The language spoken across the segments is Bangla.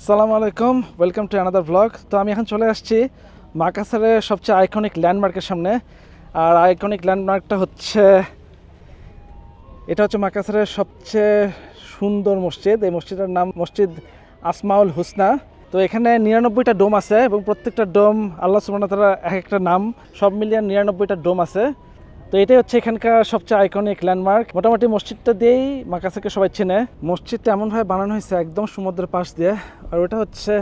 আসসালামু আলাইকুম, ওয়েলকাম টু অ্যানাদার ব্লগ। তো আমি এখন চলে আসছি মাকাসারের সবচেয়ে আইকনিক ল্যান্ডমার্কের সামনে। আর আইকনিক ল্যান্ডমার্কটা হচ্ছে মাকাসারের সবচেয়ে সুন্দর মসজিদ। এই মসজিদের নাম মসজিদ আসমাউল হুসনা। তো এখানে 99টা ডোম আছে এবং প্রত্যেকটা ডোম আল্লাহ সুবহানাহু ওয়া তাআলা এক একটা নাম, সব মিলিয়ে 99টা ডোম আছে। তো এটাই হচ্ছে এখানকার সবচেয়ে আইকনিক ল্যান্ডমার্ক। মোটামুটি মসজিদটা দিয়েই মাকাসারকে সবাই চেনে। মসজিদটা এমনভাবে বানানো হয়েছে একদম সমুদ্রের পাশ দিয়ে, আর ওটা হচ্ছে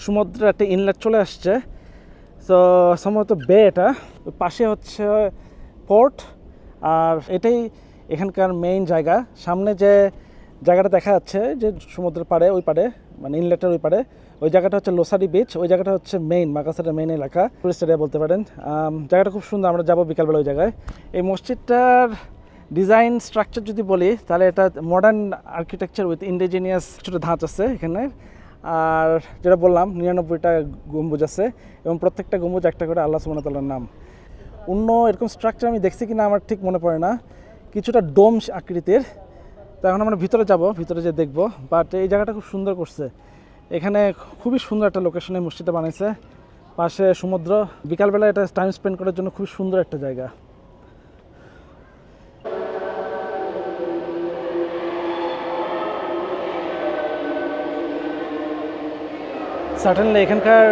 সমুদ্রের একটা ইনলেট চলে আসছে। তো সম্ভবত বে, এটা পাশে হচ্ছে পোর্ট, আর এটাই এখানকার মেইন জায়গা। সামনে যে জায়গাটা দেখা যাচ্ছে যে সমুদ্রের পাড়ে, ওই পাড়ে মানে ইনলেটের ওই পাড়ে, ওই জায়গাটা হচ্ছে লোসারি বিচ। ওই জায়গাটা হচ্ছে মেইন মাকাসারের মেইন এলাকা, টুরিস্ট এরিয়া বলতে পারেন। জায়গাটা খুব সুন্দর, আমরা যাবো বিকালবেলা ওই জায়গায়। এই মসজিদটার ডিজাইন স্ট্রাকচার যদি বলি তাহলে এটা মডার্ন আর্কিটেকচার উইথ ইন্ডিজিনিয়াস ছোটো ধাঁচ আছে এখানে। আর যেটা বললাম 99টা গম্বুজ আছে এবং প্রত্যেকটা গম্বুজ একটা করে আল্লাহ সুবহানাহু ওয়া তাআলার নাম। অন্য এরকম স্ট্রাকচার আমি দেখছি কিনা আমার ঠিক মনে পড়ে না, কিছুটা ডোম আকৃতির। তো এখন আমরা ভিতরে যাব, ভিতরে যে দেখবো। বাট এই জায়গাটা খুব সুন্দর করছে, এখানে খুবই সুন্দর একটা লোকেশনে মসজিদটা বানাইছে, পাশে সমুদ্র। বিকালবেলা এটা টাইম স্পেন্ড করার জন্য খুব সুন্দর একটা জায়গা। সার্টেনলি এখানকার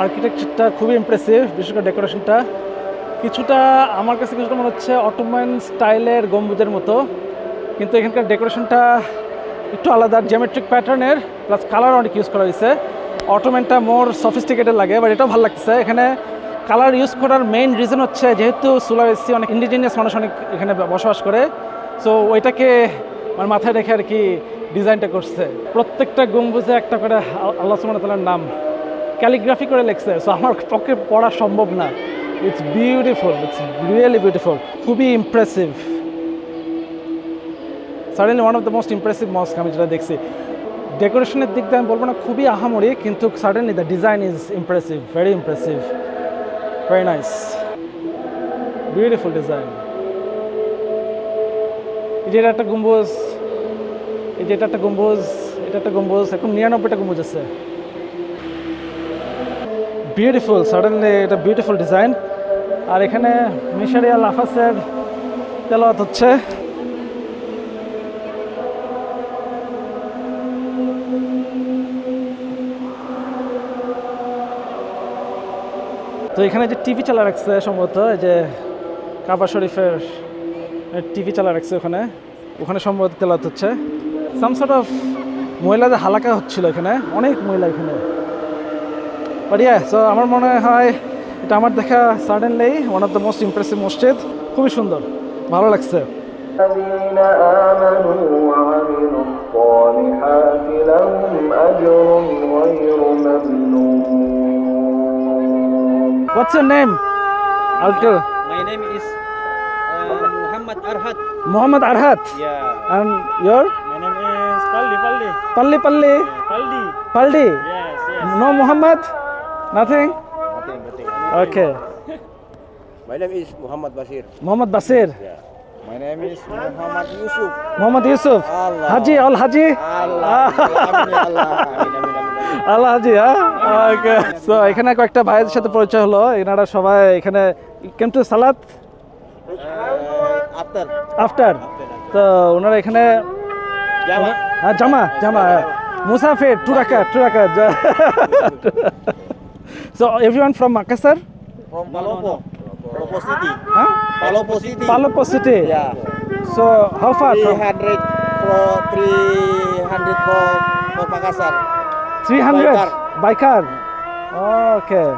আর্কিটেকচারটা খুবই ইমপ্রেসিভ, বিশেষ করে ডেকোরেশনটা কিছুটা আমার কাছে কিছুটা মনে হচ্ছে অটোমান স্টাইলের গম্বুজের মতো, কিন্তু এখানকার ডেকোরেশনটা একটু আলাদা, জিওমেট্রিক প্যাটার্নের, প্লাস কালার অনেক ইউজ করা হয়েছে। অটোম্যানটা মোর সফিস্টিকেটেড লাগে, বাট এটাও ভালো লাগছে। এখানে কালার ইউজ করার মেইন রিজন হচ্ছে যেহেতু সুলাওয়েসি অনেক ইন্ডিজিনিয়াস মানুষ অনেক এখানে বসবাস করে, সো ওইটাকে মানে মাথায় রেখে আর কি ডিজাইনটা করছে। প্রত্যেকটা গম্বুজে একটা করে আল্লাহ সুবহানাহু ওয়া তাআলার নাম ক্যালিগ্রাফি করে লিখছে, সো আমার পক্ষে পড়া সম্ভব না। It's beautiful, it's really beautiful, খুবই impressive. Suddenly one of the most impressive mosque আমি যেটা দেখছি। ডেকোরেশনের দিক দিয়ে আমি বলবো না খুবই আহামরি, কিন্তু suddenly the design is impressive, very impressive, very nice, beautiful design. এই যে এটা একটা গম্বুজ, এই যে এটা একটা গম্বুজ, এটা একটা গম্বুজ, এখন 99টা গম্বুজ আছে। বিউটিফুল, সাডেনলি এটা বিউটিফুল ডিজাইন। আর এখানে মিশরিয়া লাফাসের তেলাওয়াত হচ্ছে। তো এখানে যে টিভি চালা রাখছে সম্ভবত, এই যে কাবা শরীফের টিভি চালা রাখছে ওখানে, ওখানে সম্ভবত তেলাওয়াত হচ্ছে। সাম সর্ট অফ মহিলাদের হালাকা হচ্ছিল এখানে, অনেক মহিলা এখানে। বাট ইয়া, সো আমার মনে হয় এটা আমার দেখা suddenly one of the most impressive মসজিদ, খুবই সুন্দর, ভালো লাগছে। الذين آمنوا وعملوا الصالحات لهم أجر غير ممنون. What's your name, Uncle? My name is Muhammad Arhat. Muhammad Arhat. Yeah. And your? My name is Paldi. Palli Palli? Paldi. Paldi? Yes. No Muhammad? Nothing? Nothing. Okay. My name is Muhammad Basir. Muhammad Basir. Yeah. My name is Muhammad Yusuf. Muhammad Yusuf. Allah. Haji, all Haji? Allah. Amin ya Allah. Amin. আল্লাহ হাজি, হ্যাঁ, ওকে। সো এখানে কয়েকটা ভাইয়ের সাথে পরিচয় হলো, এনারা সবাই এখানে কেম টু সালাত আফটার। তো ওনারা এখানে জামা মুসাফির টু রাকাত। So everyone from Makassar? From Palopo. Palopo City. Huh? Palopo City. Palopo City. Yeah. So how far from 300 for Makassar. 300 By car. by car? Okay.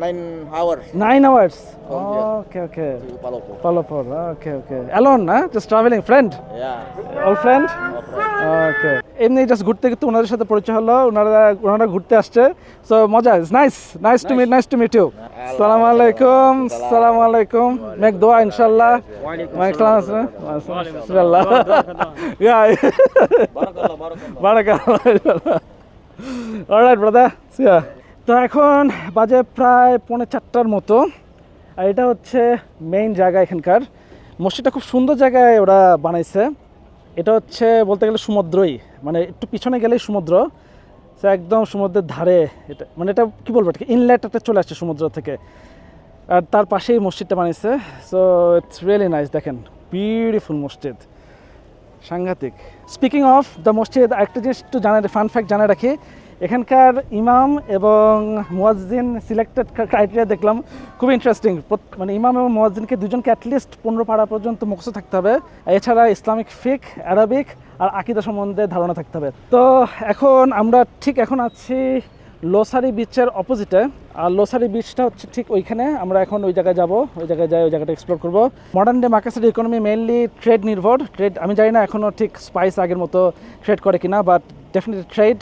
9 hours 9 hours. From here. Okay. to Palopo. Palopor. Okay. Alone, huh? Just traveling, friend? Yeah. All friend? No problem. ওকে, এমনি জাস্ট ঘুরতে ঘুরতে ওনাদের সাথে পরিচয় হলো, ওনারা ঘুরতে আসছে। সো মজা, নাইস টু মিট ইউ। আসসালামু আলাইকুম। মেক দোয়া ইনশাআল্লাহ। বারাকাল্লাহ। Alright brother, see you. তো এখন বাজে প্রায় 3:45টার মতো, আর এটা হচ্ছে মেইন জায়গা এখানকার। মসজিদটা খুব সুন্দর জায়গায় ওরা বানাইছে। এটা হচ্ছে বলতে গেলে সমুদ্রই, মানে একটু পিছনে গেলেই সমুদ্র। সো একদম সমুদ্রের ধারে এটা, মানে এটা কী বলবো, এটা ইনলেট একটা চলে আসছে সমুদ্র থেকে, আর তার পাশেই মসজিদটা বানিয়েছে। সো ইটস রিয়েলি নাইস, দেখেন বিউটিফুল মসজিদ, সাংঘাতিক। স্পিকিং অফ দ্য মসজিদ, একটা জিনিস একটু ফান ফ্যাক্ট জানা রাখি, এখানকার ইমাম এবং মুয়াজ্জিন সিলেক্টেড ক্রাইটেরিয়া দেখলাম খুবই ইন্টারেস্টিং। মানে ইমাম এবং মুয়াজ্জিনকে দুজনকে অ্যাটলিস্ট 15 পারা পর্যন্ত মুখস্থ থাকতে হবে, এছাড়া ইসলামিক ফিক, অ্যারাবিক আর আকিদা সম্বন্ধে ধারণা থাকতে হবে। তো আমরা এখন আছি লোসারি বিচের অপোজিটে, আর লোসারি বিচটা হচ্ছে ঠিক ওইখানে। আমরা এখন ওই জায়গায় যাব, ওই জায়গাটা এক্সপ্লোর করব। Modern day Makassar economy mainly trade নির্ভর। আমি জানি না এখনও ঠিক স্পাইস আগের মতো ট্রেড করে কিনা, বাট ডেফিনেটলি ট্রেড,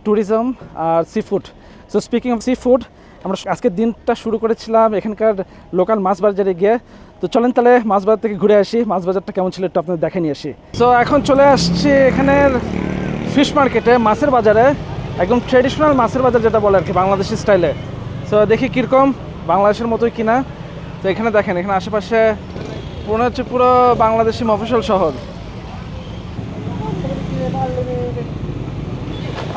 ট্যুরিজম আর seafood. So speaking of seafood, আমরা আজকের দিনটা শুরু করেছিলাম এখানকার লোকাল মাছ বাজারে গিয়ে। তো চলেন তাহলে মাছ বাজার থেকে ঘুরে আসি, মাছ বাজারটা কেমন ছিল একটু আপনাদের দেখে নিয়ে আসি। সো এখন চলে আসছি এখানের ফিশ মার্কেটে, মাছের বাজারে, একদম ট্রেডিশনাল মাছের বাজার যেটা বলে আর কি, বাংলাদেশি স্টাইলে। সো দেখি কীরকম, বাংলাদেশের মতোই কিনা। তো এখানে দেখেন, এখানে আশেপাশে মনে হচ্ছে পুরো বাংলাদেশি মফস্বল শহর।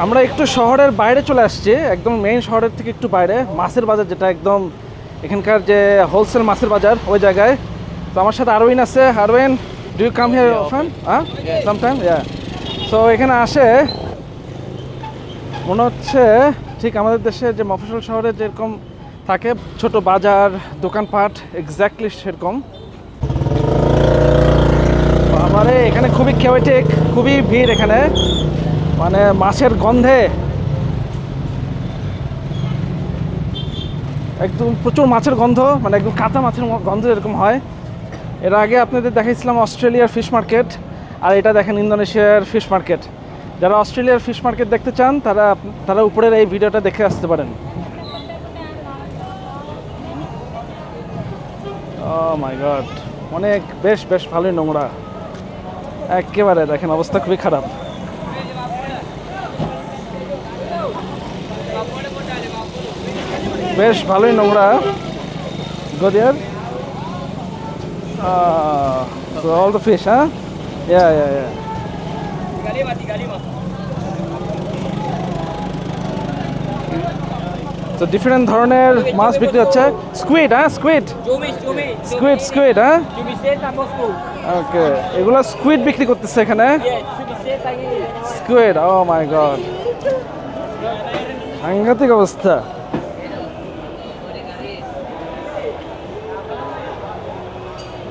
আমরা একটু শহরের বাইরে চলে আসছি, একদম মেইন শহরের থেকে একটু বাইরে, মাছের বাজার যেটা একদম এখানকার যে হোলসেল মাছের বাজার ওই জায়গায়। তো আমার সাথে আরওইন আছে। আরওইন, do you come here often? Sometime, yeah. So এখানে আসে মনে হচ্ছে ঠিক আমাদের দেশে যে মফস্বল শহরে যেরকম থাকে ছোট বাজার, দোকানপাট, এক্স্যাক্টলি সেরকম। আমারে এখানে খুবই কেওয়েটিক, খুবই ভিড় এখানে, মানে মাছের গন্ধে একদম প্রচুর মাছের গন্ধ, মানে একদম কাঁচা মাছের গন্ধ এরকম হয়। এর আগে আপনাদের দেখাইছিলাম অস্ট্রেলিয়ার ফিশ মার্কেট, আর এটা দেখেন ইন্দোনেশিয়ার ফিশ মার্কেট। যারা অস্ট্রেলিয়ার ফিশ মার্কেট দেখতে চান তারা উপরের এই ভিডিওটা দেখে আসতে পারেন। ও মাই গড, অনেক বেশ ভালোই নোংরা, একেবারে দেখেন অবস্থা খুবই খারাপ। বেশ ভালোই নোংরা। গদিয়ার so all the fish, huh? Yeah. তো ডিফারেন্ট ধরনের মাছ বিক্রি হচ্ছে। স্কুইড, স্কুইড, হ্যাঁ, ওকে। এগুলো স্কুইড বিক্রি করতেছে এখানে, স্কুইড। ও মাই গড, সাংঘাতিক অবস্থা।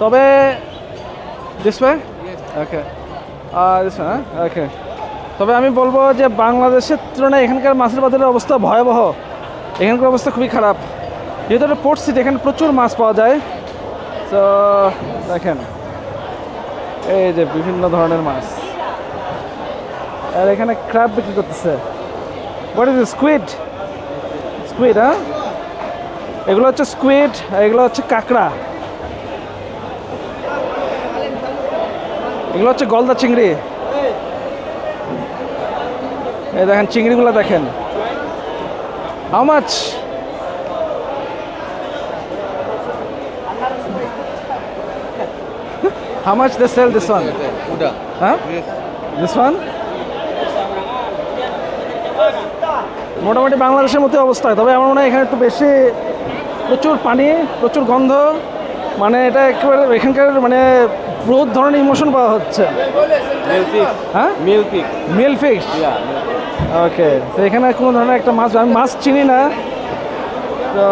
তবে this way, okay, this way, okay. তবে আমি বলবো যে বাংলাদেশের তুলনায় এখানকার মাছের বাজারের অবস্থা ভয়াবহ, এখানকার অবস্থা খুবই খারাপ। যেহেতু একটা পোর্ট সিটি, এখানে প্রচুর মাছ পাওয়া যায়। তো দেখেন এই যে বিভিন্ন ধরনের মাছ, আর এখানে ক্র্যাব বিক্রি করতেছে। হোয়াট ইজ স্কুইড, হ্যাঁ, এগুলো হচ্ছে স্কুইড, এগুলো হচ্ছে কাঁকড়া, এগুলো হচ্ছে গলদা চিংড়ি। এই দেখেন চিংড়িগুলো দেখেন। How much? How much they sell this one? Huh? This one? মোটামুটি বাংলাদেশের মতো অবস্থা, তবে আমার মনে হয় এখানে একটু বেশি, প্রচুর পানি, প্রচুর গন্ধ, মানে এটা একেবারে এখানকার মানে বহুত ধরনের ইমোশন পাওয়া হচ্ছে। হ্যাঁ, মিল ফিশ, ওকে। তো এখানে কোনো ধরনের একটা মাছ, আমি মাছ চিনি না, তো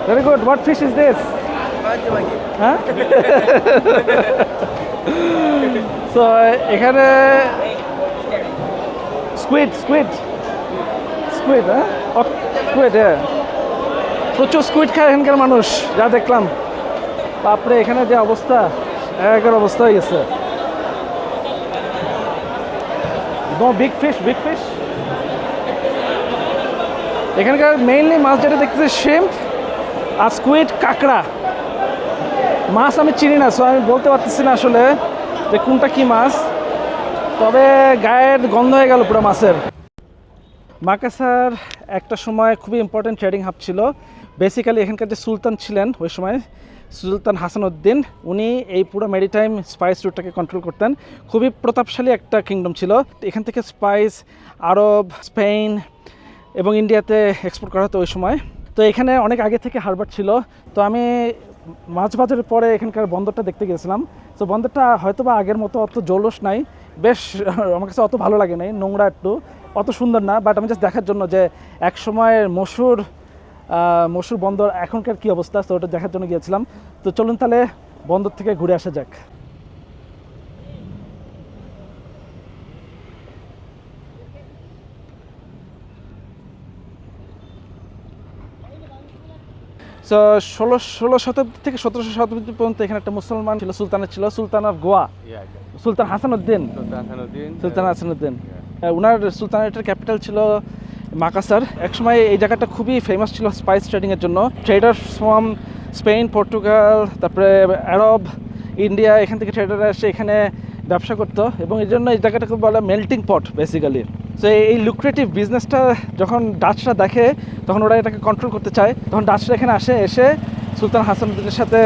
very good. What fish is this? Huh? So এখানে squid, হ্যাঁ, squid, হ্যাঁ, প্রচুর স্কুইড খায় এখানকার মানুষ, যা দেখলাম। বাপরে, এখানে যে অবস্থা, একের অবস্থা হয়ে গেছে। Big fish. এখানকার মেইনলি মাছ যেটা দেখতেছি শ্রিম্প আর স্কুইড, কাঁকড়া। মাছ আমি চিনি না, সো আমি বলতে পারতেছি না আসলে যে কোনটা কি মাছ, তবে গায়ের গন্ধ হয়ে গেল পুরো মাছের। মাকাসার একটা সময় খুবই ইম্পর্টেন্ট ট্রেডিং হাব ছিল। বেসিক্যালি এখানকার যে সুলতান ছিলেন ওই সময়, সুলতান হাসানুদ্দিন, উনি এই পুরো মেরিটাইম স্পাইস রুটটাকে কন্ট্রোল করতেন। খুবই প্রতাপশালী একটা কিংডম ছিল। এখান থেকে স্পাইস আরব, স্পেন এবং ইন্ডিয়াতে এক্সপোর্ট করা হতো ওই সময়। তো এখানে অনেক আগে থেকে হারবার ছিল। তো আমি মাছ বাজারের পরে এখানকার বন্দরটা দেখতে গেছিলাম। তো বন্দরটা হয়তো বা আগের মতো অত জৌলস নাই, বেশ আমার কাছে অত ভালো লাগে নাই, নোংরা একটু, অত সুন্দর না। বাট আমি জাস্ট দেখার জন্য যে এক সময়ের মশুর বন্দর এখনকার কী অবস্থা, তো ওটা দেখার জন্য গিয়েছিলাম। তো চলুন তাহলে বন্দর থেকে ঘুরে আসা যাক। তো ষোলো শতাব্দী থেকে 1700 শতাব্দী পর্যন্ত এখানে একটা মুসলমান ছিল, সুলতানের ছিল, সুলতান অফ গোয়া, সুলতান হাসানুদ্দিন। ওনার সুলতানেটের ক্যাপিটাল ছিল মাকাসার। একসময় এই জায়গাটা খুবই ফেমাস ছিল স্পাইস ট্রেডিংয়ের জন্য। ট্রেডার্স ফ্রম স্পেন, পর্তুগাল, তারপরে আরব, ইন্ডিয়া, এখান থেকে ট্রেডাররা এসে এখানে ব্যবসা করতো এবং এই জন্য এই জায়গাটাকে বলে মেল্টিং পট বেসিক্যালি। সো এই লুক্রেটিভ বিজনেসটা যখন ডাচরা দেখে তখন ওরা এটাকে কন্ট্রোল করতে চায়। তখন ডাচরা এখানে এসে সুলতান হাসানুদ্দিনের সাথে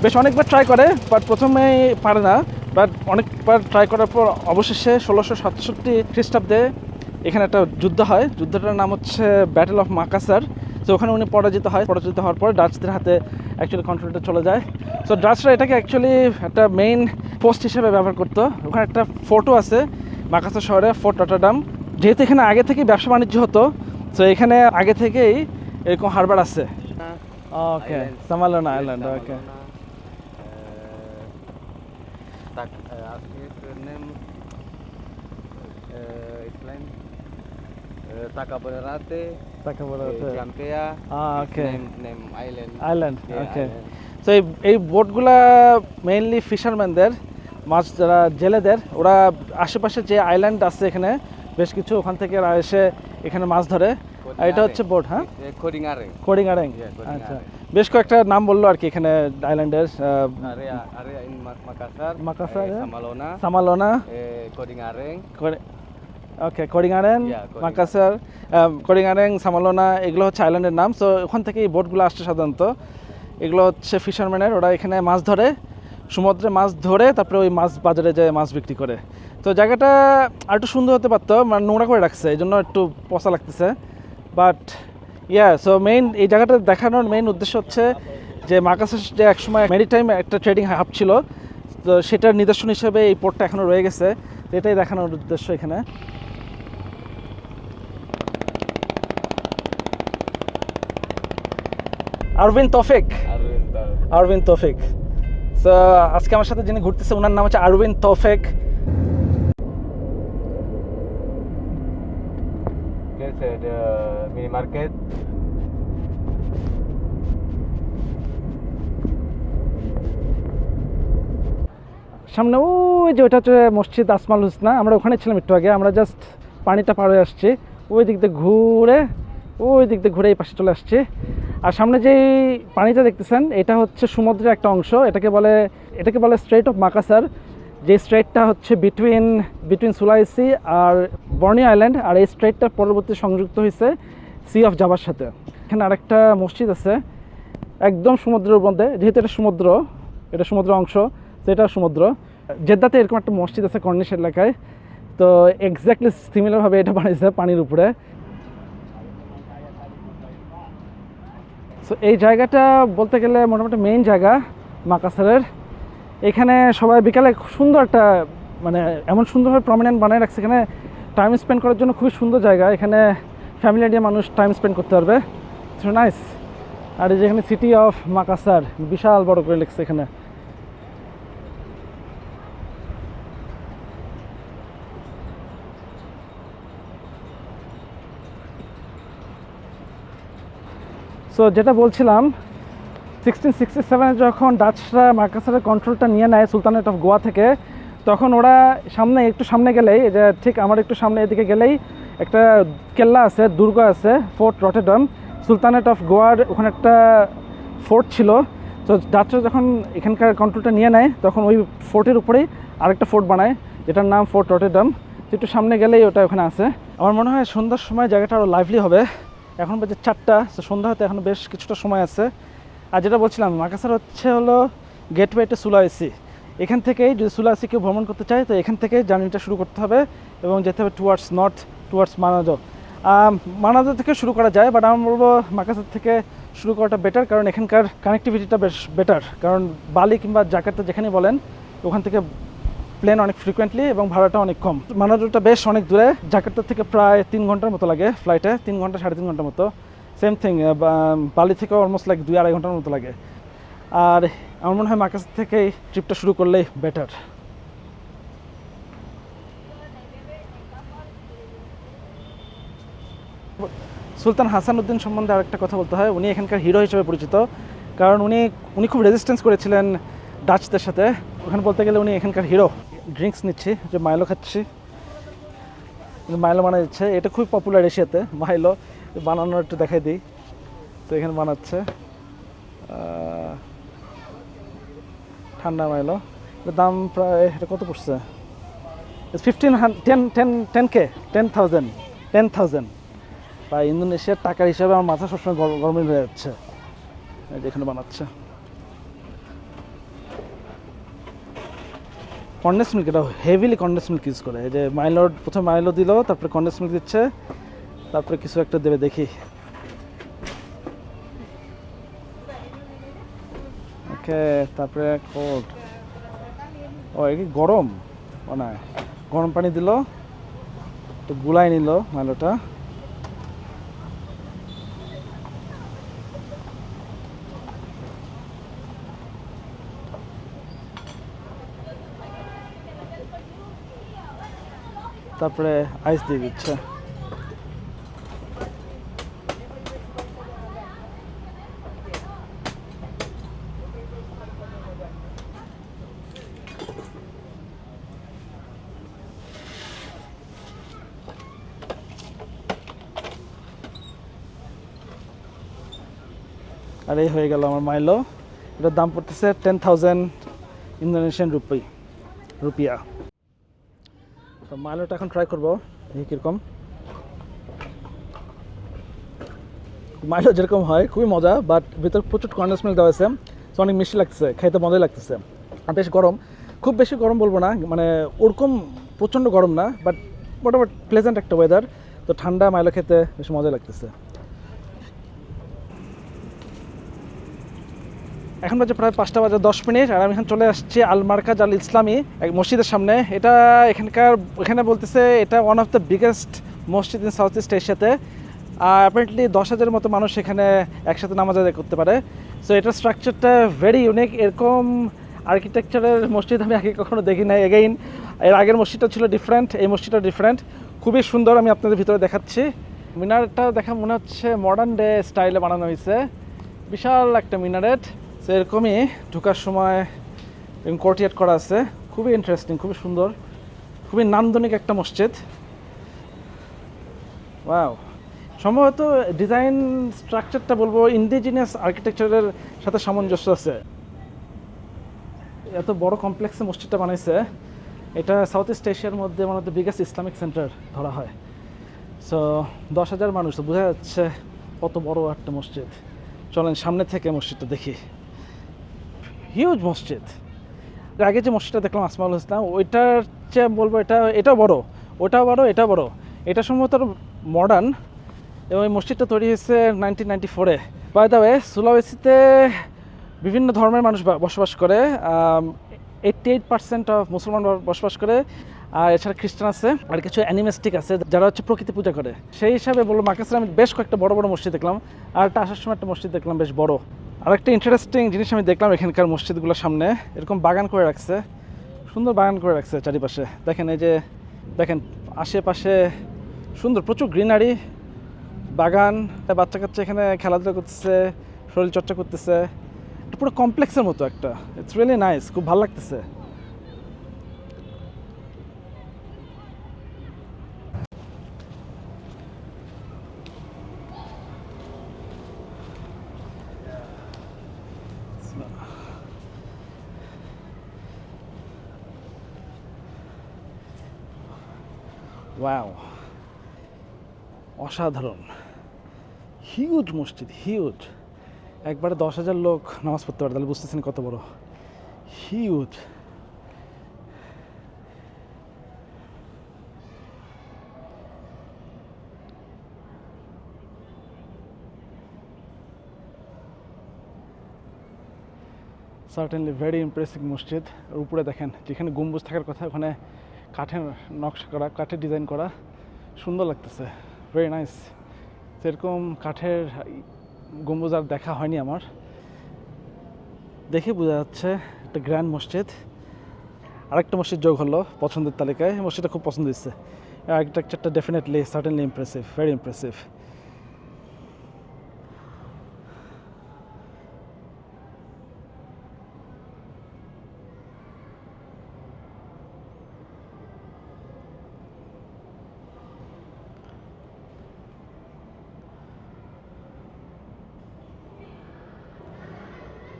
বেশ অনেকবার ট্রাই করে, বাট প্রথমেই পারে না। বাট অনেকবার ট্রাই করার পর অবশেষে 1667 খ্রিস্টাব্দে এখানে একটা যুদ্ধ হয়। যুদ্ধটার নাম হচ্ছে ব্যাটেল অফ মাকাসার। তো ওখানে উনি পরাজিত হওয়ার পর ডাচদের হাতে অ্যাকচুয়ালি কন্ট্রোলটা চলে যায়। সো ডাচরা এটাকে অ্যাকচুয়ালি একটা মেইন পোস্ট হিসেবে ব্যবহার করতো। ওখানে একটা ফোর্টও আছে মাকাসার শহরে, ফোর্ট রটারডাম। যেহেতু এখানে আগে থেকেই ব্যবসা বাণিজ্য হতো, তো এখানে আগে থেকেই এরকম হারবার আছে। ওকে, সামালোনা আইল্যান্ড। ওকে, Takabonerate, Jampea, ওকে, name island. আইল্যান্ড। Yeah, ওকে, island. তো এই বোটগুলা মেইনলি ফিশারম্যানদের, মাছ যারা জেলেদের, ওরা আশেপাশে যে আইল্যান্ড আছে এখানে বেশ কিছু, ওখান থেকে এরা এসে এখানে মাছ ধরে। আর এটা হচ্ছে বোট। হ্যাঁ, Kodingare. কোডিংআরেং। Yeah, Kodingare. আচ্ছা, বেশ কয়েকটা নাম বললো আর কি এখানে আইল্যান্ডের। Area in Makassar. Makassar, yeah. Samalona. সামালোনা, Kodingare. Okay, কোডিংআরেং, Yeah, Kodingare. মাকাসার, কোডিংআরেং, সামালোনা, এগুলো হচ্ছে আইল্যান্ডের নাম। সো ওখান থেকে এই বোটগুলো আসছে সাধারণত। এগুলো হচ্ছে ফিশারম্যানের, ওরা এখানে মাছ ধরে, সমুদ্রে মাছ ধরে তারপরে ওই মাছ বাজারে যায় মাছ বিক্রি করে। তো জায়গাটা আর একটু সুন্দর হতে পারতো, মানে নোংরা করে রাখছে, এই জন্য একটু পচা লাগতেছে। বাট সো এই জায়গাটা দেখানোর মেইন উদ্দেশ্য হচ্ছে যে মাকাসার যে একসময় মেরিটাইম একটা ট্রেডিং হাব ছিল, তো সেটার নিদর্শন হিসেবে এই পোর্টটা এখনও রয়ে গেছে। তো এটাই দেখানোর উদ্দেশ্য এখানে। আরভিন তৌফিক। সো আজকে আমার সাথে যিনি ঘুরতেছে ওনার নাম হচ্ছে আরভিন তৌফিক। There's the mini market. সামনে ওই যে ওটা হচ্ছে মসজিদ আসমাউল হুসনা। আমরা ওখানে ছিলাম একটু আগে, আমরা জাস্ট পানিটা পার হয়ে আসছি, ওই দিক দিয়ে ঘুরে এই পাশে চলে আসছি। আর সামনে যেই পানিটা দেখতেছেন এটা হচ্ছে সমুদ্রের একটা অংশ, এটাকে বলে স্ট্রেট অফ মাকাসার। যে স্ট্রেটটা হচ্ছে বিটুইন সুলাইসি আর বর্নিও আইল্যান্ড, আর এই স্ট্রেটটা পরবর্তী সংযুক্ত হয়েছে সি অফ জাভার সাথে। এখানে আরেকটা মসজিদ আছে একদম সমুদ্রের মধ্যে, যেহেতু এটা সমুদ্র অংশ, তো এটা সমুদ্র। জেদ্দাতে এরকম একটা মসজিদ আছে কর্নিশ এলাকায়, তো এক্স্যাক্টলি সিমিলারভাবে এটা বানিয়েছে পানির উপরে। সো এই জায়গাটা বলতে গেলে মোটামুটি মেইন জায়গা মাকাসারের। এখানে সবাই বিকালে সুন্দর একটা, মানে এমন সুন্দরভাবে প্রমিনেন্ট বানিয়ে রাখছে, এখানে টাইম স্পেন্ড করার জন্য খুবই সুন্দর জায়গা। এখানে ফ্যামিলি নিয়ে মানুষ টাইম স্পেন্ড করতে পারবে, সো নাইস। আর এই যেখানে সিটি অফ মাকাসার বিশাল বড় করে লিখছে এখানে। সো যেটা বলছিলাম, 1667 যখন ডাচরা মাকাসারের কন্ট্রোলটা নিয়ে নেয় সুলতানেট অফ গোয়া থেকে, তখন ওরা একটু সামনে গেলেই, যে ঠিক আমার একটু সামনে এদিকে গেলেই একটা কেল্লা আছে, দুর্গ আছে, ফোর্ট রটারডাম। সুলতানেট অফ গোয়ার ওখানে একটা ফোর্ট ছিল। তো ডাচরা যখন এখানকার কন্ট্রোলটা নিয়ে নেয় তখন ওই ফোর্টের উপরেই আরেকটা ফোর্ট বানায়, যেটার নাম ফোর্ট রটারডাম। একটু সামনে গেলেই ওটা ওখানে আছে। আমার মনে হয় সন্ধ্যার সময় জায়গাটা আরও লাইভলি হবে, এখন বাজে 4টা, তো সন্ধ্যা হতে এখন বেশ কিছুটা সময় আছে। আর যেটা বলছিলাম, মাকাসার হলো গেটওয়ে টু সুলাওয়েসি। এখান থেকেই যদি সুলাওয়েসি কেউ ভ্রমণ করতে চায় তো এখান থেকে জার্নিটা শুরু করতে হবে এবং যেতে হবে টুয়ার্ডস নর্থ, টুয়ার্ডস মানাজো। মানাজো থেকে শুরু করা যায়, বাট আমি বলবো মাকাসার থেকে শুরু করাটা বেটার, কারণ এখানকার কানেক্টিভিটিটা বেশ বেটার। কারণ বালি কিংবা জাকার্তা যেখানেই বলেন ওখান থেকে প্লেন অনেক ফ্রিকোয়েন্টলি এবং ভাড়াটা অনেক কম। মানাজোটা বেশ অনেক দূরে, জাকার্তা থেকে প্রায় 3 ঘন্টার মতো লাগে ফ্লাইটে, 3 ঘন্টা 3.5 ঘন্টার মতো। সেম থিং বালি থেকে অলমোস্ট লাইক 2-2.5 ঘন্টার মতো লাগে। আর আমার মনে হয় মাকাসার থেকেই ট্রিপটা শুরু করলেই বেটার। সুলতান হাসান উদ্দিন সম্বন্ধে আরেকটা কথা বলতে হয়। উনি এখানকার হিরো হিসেবে পরিচিত, কারণ উনি খুব রেজিস্ট্যান্স করেছিলেন ডাচদের সাথে। ওখানে বলতে গেলে উনি এখানকার হিরো। ড্রিঙ্কস নিচ্ছি, যে মাইলো খাচ্ছি, মাইলো বানা দিচ্ছে। এটা খুবই পপুলার এশিয়াতে মাইলো, বানানোর একটু দেখাই দিই। তো এখানে বানাচ্ছে ঠান্ডা মাইলো। এটার দাম প্রায়, এটা কত পড়ছে? 10,000 বা ইন্দোনেশিয়ার টাকার হিসাবে আমার মাথা সবসময় গরমিল হয়ে যাচ্ছে। যেখানে বানাচ্ছে কন্ডেন্স মিল্ক, এটা হেভিলি কন্ডেন্স মিল্ক ইউজ করে। এই যে মাইলোর প্রথমে মাইলো দিল, তারপরে কন্ডেন্স মিল্ক দিচ্ছে, তারপরে কিছু একটা দেবে দেখি। ওকে, তারপরে কোল্ড, ও এই গরম মানে গরম পানি দিল, একটু গুলাই নিল মাইলোটা। তারপরে আইস দিয়ে দিচ্ছে। আর এই হয়ে গেল আমার মাইলো। এটার দাম পড়তেছে 10,000 ইন্দোনেশিয়ান রুপিয়া। তো মাইলোটা এখন ট্রাই করবো দেখি কীরকম। মাইলো যেরকম হয় খুবই মজা, বাট ভিতর প্রচুর কন্ডেন্স মিল্ক দেওয়া আছে, তো অনেক মিষ্টি লাগতেছে, খাইতে মজাই লাগতেছে। আর বেশ গরম, খুব বেশি গরম বলবো না, মানে ওরকম প্রচণ্ড গরম না, বাট মোটামুটি প্লেজেন্ট একটা ওয়েদার। তো ঠান্ডা মাইলো খেতে বেশ মজা লাগতেছে। এখন বাজে প্রায় 5:10, আর আমি এখন চলে আসছি আল মারকাজ আল ইসলামী এক মসজিদের সামনে। এটা এখানে বলতেছে এটা ওয়ান অফ দ্য বিগেস্ট মসজিদ ইন সাউথ ইস্ট এশিয়াতে। অ্যাপারেন্টলি 10,000 মতো মানুষ এখানে একসাথে নামাজ আদায় করতে পারে। সো এটার স্ট্রাকচারটা ভেরি ইউনিক। এরকম আর্কিটেকচারের মসজিদ আমি আগে কখনো দেখি নাই। এগেইন এর আগের মসজিদটা ছিল ডিফারেন্ট, এই মসজিদটা ডিফারেন্ট, খুবই সুন্দর। আমি আপনাদের ভিতরে দেখাচ্ছি। মিনারেটটা দেখা মনে হচ্ছে মডার্ন ডে স্টাইলে বানানো হয়েছে, বিশাল একটা মিনারেট। তো এরকমই ঢোকার সময় কোর্টিয়ার্ড করা আছে, খুবই ইন্টারেস্টিং, খুবই সুন্দর, খুবই নান্দনিক একটা মসজিদ। ওয়াও, সম্ভবত ডিজাইন স্ট্রাকচারটা বলবো ইন্ডিজিনিয়াস আর্কিটেকচারের সাথে সামঞ্জস্য আছে। এত বড় কমপ্লেক্সে মসজিদটা বানাইছে, এটা সাউথ ইস্ট এশিয়ার মধ্যে one of the biggest Islamic centre ধরা হয়। সো 10,000 মানুষ, তো বোঝা যাচ্ছে কত বড় একটা মসজিদ। চলেন সামনে থেকে মসজিদটা দেখি। হিউজ মসজিদ। এর আগে যে মসজিদটা দেখলাম আসমাউল হোসনা, ওইটার চেয়ে বলবো এটাও বড়, ওটাও বড়, এটাও বড়। এটা সম্ভবত মডার্ন, এবং এই মসজিদটা তৈরি হয়েছে 1994-এ। বাই দ্য ওয়ে, সুলাওয়েসিতে বিভিন্ন ধর্মের মানুষ বসবাস করে। 88% অফ মুসলমান বসবাস করে, আর এছাড়া খ্রিস্টান আছে, আর কিছু অ্যানিমেস্টিক আছে যারা হচ্ছে প্রকৃতি পূজা করে। সেই হিসাবে বলবো মাকাসারে আমি বেশ কয়েকটা বড় বড় মসজিদ দেখলাম, আর একটা আসার সময় একটা মসজিদ দেখলাম বেশ বড়। আর একটা ইন্টারেস্টিং জিনিস আমি দেখলাম, এখানকার মসজিদগুলোর সামনে এরকম বাগান করে রাখছে, সুন্দর বাগান করে রাখছে চারিপাশে। দেখেন এই যে দেখেন আশেপাশে সুন্দর প্রচুর গ্রিনারি, বাগান, বাচ্চা কাচ্চা এখানে খেলাধুলা করতেছে, শরীর চর্চা করতেছে। এটা পুরো কমপ্লেক্সের মতো একটা, ইটস রিয়েলি নাইস, খুব ভালো লাগতেছে। ওয়াও, অসাধারণ। হিউজ মসজিদ, হিউজ। একবারে 10,000 লোক নামাজ পড়তে পারে, তাহলে বুঝতেছেন কত বড়। হিউজ। সার্টেনলি ভেরি ইমপ্রেসিভ মসজিদ। আর উপরে দেখেন যেখানে গম্বুজ থাকার কথা ওখানে কাঠের নকশা করা, কাঠের ডিজাইন করা, সুন্দর লাগতেছে, ভেরি নাইস। সেরকম কাঠের গম্বুজ আর দেখা হয়নি আমার, দেখে বোঝা যাচ্ছে একটা গ্র্যান্ড মসজিদ। আরেকটা মসজিদ যোগ হলো পছন্দের তালিকায়, এই মসজিদটা খুব পছন্দ হচ্ছে। আর্কিটেকচারটা definitely certainly impressive, very impressive.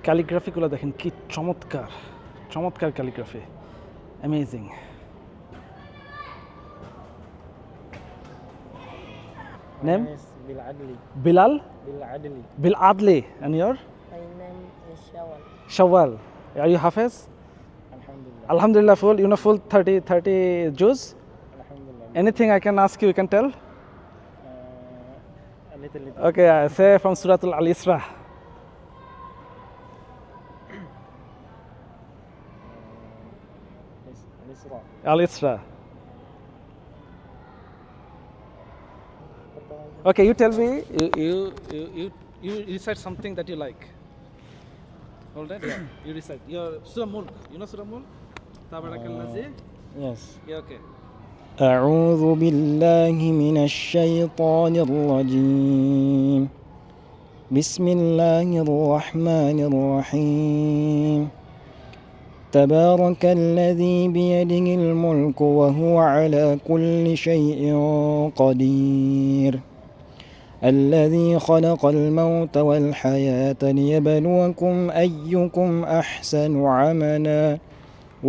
ক্যালিগ্রাফিগুলো দেখেন কি চমৎকার, চমৎকার calligraphy, amazing. Name Yes, Bil Adli. বিলাল Bil Adli. Bil Adli, and your My name is Shawal. Shawwal. Are you Hafiz? Alhamdulillah. Alhamdulillah, full. You know, full 30 juz. Alhamdulillah. Anything I can ask you, you can tell. A little. Okay, say from Suratul Al Isra. Al-Isra. Al Isra. Okay, you tell me. You recite something that you like. Hold on. Yeah. You recite. Your Surah Mulk. You know Surah Mulk? Tabarakalladzi. Yes. Yeah. Okay. أعوذ بالله من الشيطان الرجيم. بسم الله الرحمن الرحيم. تبارك الذي بيده الملك وهو على كل شيء قدير. الذي خلق الموت والحياة ليبلوكم أيكم أحسن عملا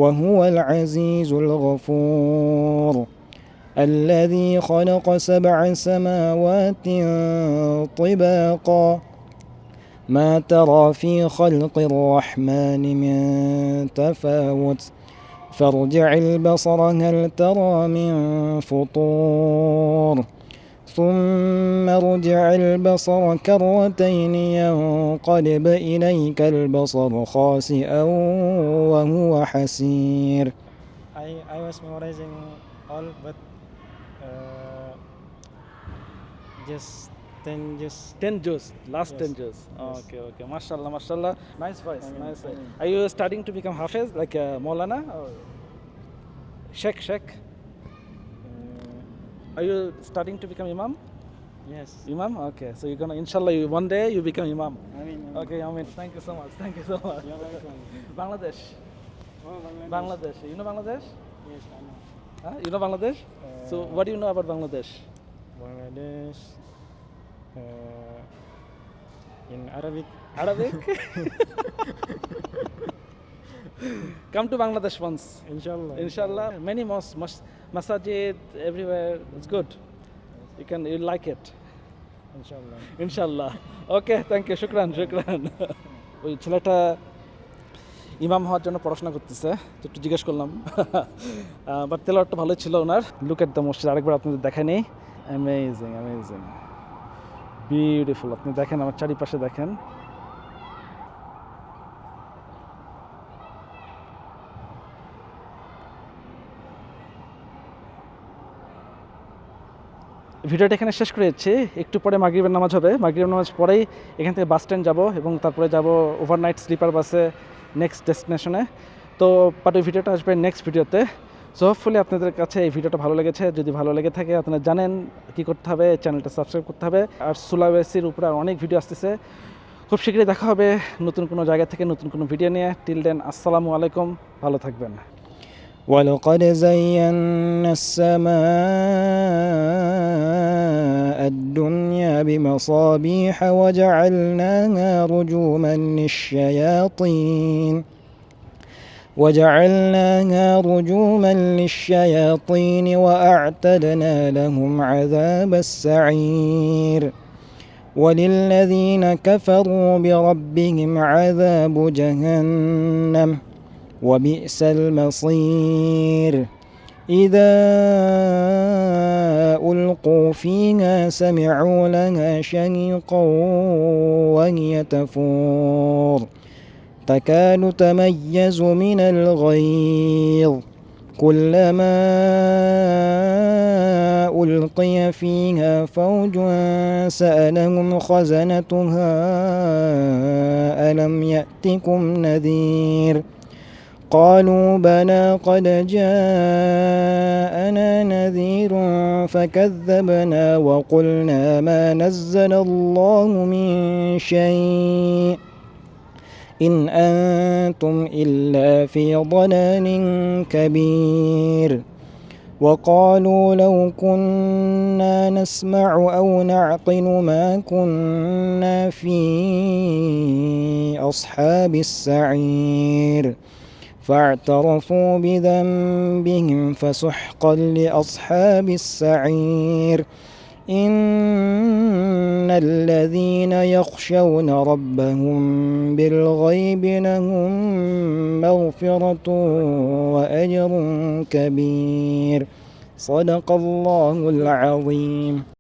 وهو العزيز الغفور. الذي خلق 7 سماوات طباقا ما ترى في خلق الرحمن من تفاوت فارجع البصر هل ترى من فطور ثم ارجع البصر كرتين ينقلب إليك البصر خاسئا وهو حسير. I was memorizing all but just 10 juz. Last Yes. 10 juz. Yes. Okay. Mashallah, mashallah. Nice voice. Nice voice. Are you studying to become Hafiz, like Maulana or Sheikh? Are you studying to become Imam? yes. Imam? Okay. So you're gonna, inshallah, one day you become Imam. I mean, Okay, Amin. Thank you so much. Thank you so much. You're welcome. Bangladesh. Bangladesh. You know Bangladesh? Yes, I know. Huh? You know Bangladesh? So what do you know about Bangladesh? Bangladesh. In Arabic. Arabic? Come to Bangladesh once. Inshallah. Many mosques, masajid, everywhere. It's good. You'll like it. Inshallah. ইনশাল্লাহ। ওকে, থ্যাংক ইউ, শুকরান। ওই ছেলেটা ইমাম হওয়ার জন্য পড়াশোনা করতেছে, তো একটু জিজ্ঞেস করলাম। বাট তেলাওয়াতটা ভালোই ছিল ওনার। লুক এট দ্য মসজিদ, আরেকবার আপনাদের দেখাই নেই। Amazing, amazing, beautiful. আপনি দেখেন, আমার চারিপাশে দেখেন। ভিডিওটা এখানে শেষ করে যাচ্ছি। একটু পরে মাগরিবের নামাজ হবে। মাগরিবের নামাজ পরেই এখান থেকে বাস স্ট্যান্ড যাব এবং তারপরে যাব ওভারনাইট স্লিপার বাসে নেক্সট ডেস্টিনেশনে। তো বাট ওই ভিডিওটা আসবে নেক্সট ভিডিওতে। সো হোপফুলি আপনাদের কাছে এই ভিডিওটা ভালো লেগেছে। যদি ভালো লেগে থাকে আপনারা জানেন কী করতে হবে, চ্যানেলটা সাবস্ক্রাইব করতে হবে। আর সুলাওয়েসির উপরে আর অনেক ভিডিও আসতেছে, খুব শীঘ্রই দেখা হবে নতুন কোনো জায়গা থেকে নতুন কোনো ভিডিও নিয়ে। টিল দেন, আসসালামু আলাইকুম, ভালো থাকবেন। ولقد زينا السماء الدنيا بمصابيح وجعلناها رجوما للشياطين وأعتدنا لهم عذاب السعير وللذين كفروا بربهم عذاب جهنم وبئس المصير إذا ألقوا فيها سمعوا لها شهيقا وهي تفور تكاد تميز من الغيظ كلما ألقي فيها فوج سألهم خزنتها ألم يأتكم نذير قالوا بلى قد جاءنا نذير فكذبنا وقلنا ما نزل الله من شيء إن أنتم إلا في ضلال كبير وقالوا لو كنا نسمع أو نعقل ما كنا في أصحاب السعير فاعترفوا بذنبهم فسحقا لأصحاب السعير إن الذين يخشون ربهم بالغيب لهم مغفرة وأجر كبير صدق الله العظيم